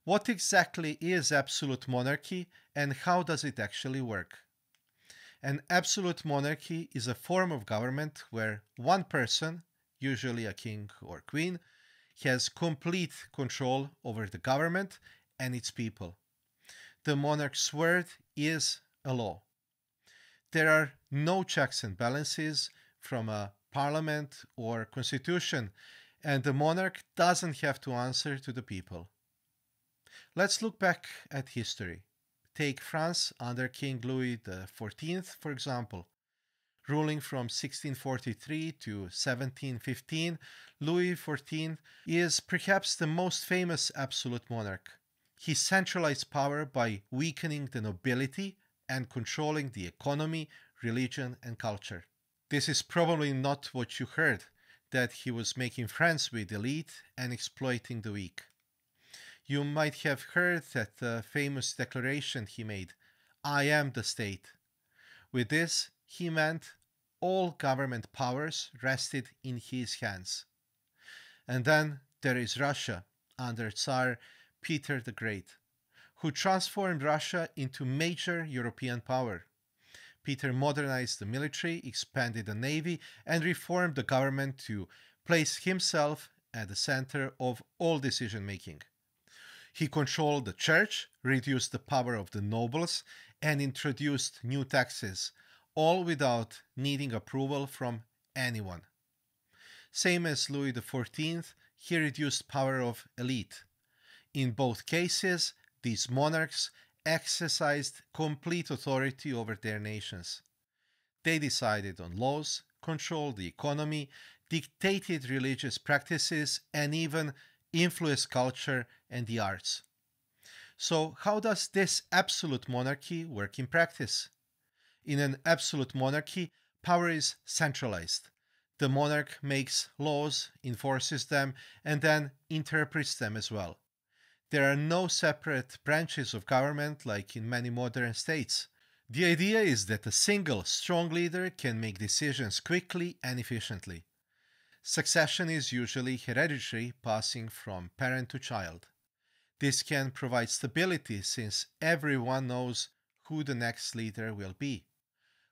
What exactly is absolute monarchy and how does it actually work? An absolute monarchy is a form of government where one person, usually a king or queen, has complete control over the government and its people. The monarch's word is a law. There are no checks and balances from a parliament or constitution, and the monarch doesn't have to answer to the people. Let's look back at history. Take France under King Louis XIV, for example. Ruling from 1643 to 1715, Louis XIV is perhaps the most famous absolute monarch. He centralized power by weakening the nobility and controlling the economy, religion, and culture. This is probably not what you heard, that he was making friends with the elite and exploiting the weak. You might have heard that famous declaration he made, "I am the state." With this, he meant all government powers rested in his hands. And then there is Russia under Tsar Peter the Great, who transformed Russia into major European power. Peter modernized the military, expanded the navy, and reformed the government to place himself at the center of all decision making. He controlled the church, reduced the power of the nobles, and introduced new taxes, all without needing approval from anyone. Same as Louis XIV, he reduced power of elite. In both cases, these monarchs exercised complete authority over their nations. They decided on laws, controlled the economy, dictated religious practices, and even influenced culture and the arts. So, how does this absolute monarchy work in practice? In an absolute monarchy, power is centralized. The monarch makes laws, enforces them, and then interprets them as well. There are no separate branches of government like in many modern states. The idea is that a single, strong leader can make decisions quickly and efficiently. Succession is usually hereditary, passing from parent to child. This can provide stability since everyone knows who the next leader will be.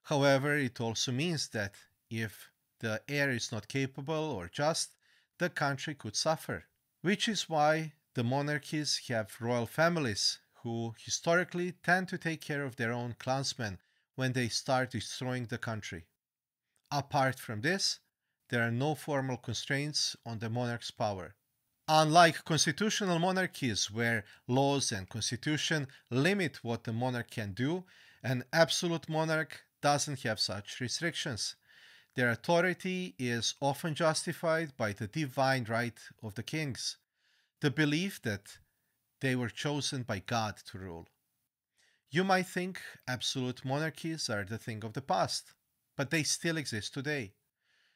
However, it also means that if the heir is not capable or just, the country could suffer, which is why the monarchies have royal families who historically tend to take care of their own clansmen when they start destroying the country. Apart from this, there are no formal constraints on the monarch's power. Unlike constitutional monarchies, where laws and constitution limit what the monarch can do, an absolute monarch doesn't have such restrictions. Their authority is often justified by the divine right of the kings, the belief that they were chosen by God to rule. You might think absolute monarchies are the thing of the past, but they still exist today.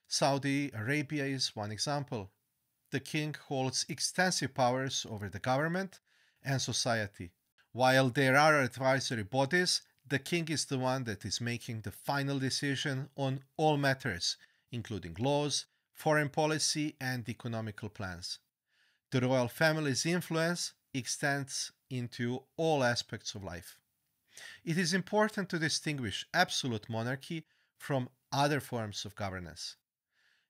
Saudi Arabia is one example. The king holds extensive powers over the government and society. While there are advisory bodies, the king is the one that is making the final decision on all matters, including laws, foreign policy, and economical plans. The royal family's influence extends into all aspects of life. It is important to distinguish absolute monarchy from other forms of governance.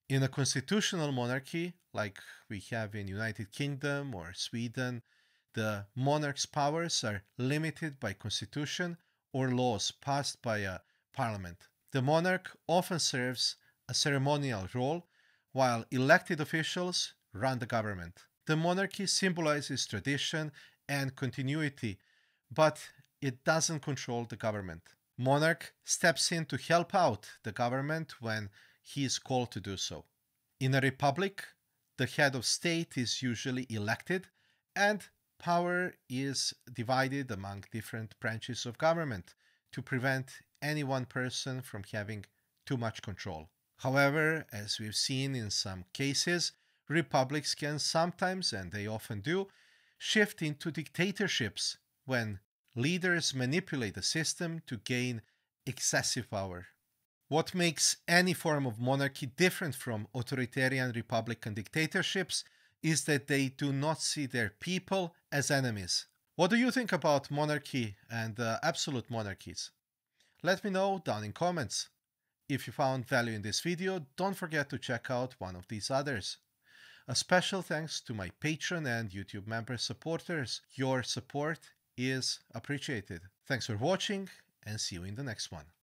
In a constitutional monarchy, like we have in United Kingdom or Sweden, the monarch's powers are limited by constitution or laws passed by a parliament. The monarch often serves a ceremonial role, while elected officials run the government. The monarchy symbolizes tradition and continuity, but it doesn't control the government. Monarch steps in to help out the government when he is called to do so. In a republic, the head of state is usually elected and power is divided among different branches of government to prevent any one person from having too much control. However, as we've seen in some cases, republics can sometimes, and they often do, shift into dictatorships when leaders manipulate the system to gain excessive power. What makes any form of monarchy different from authoritarian republican dictatorships is that they do not see their people as enemies. What do you think about monarchy and absolute monarchies? Let me know down in comments. If you found value in this video, don't forget to check out one of these others. A special thanks to my Patreon and YouTube member supporters. Your support is appreciated. Thanks for watching and see you in the next one.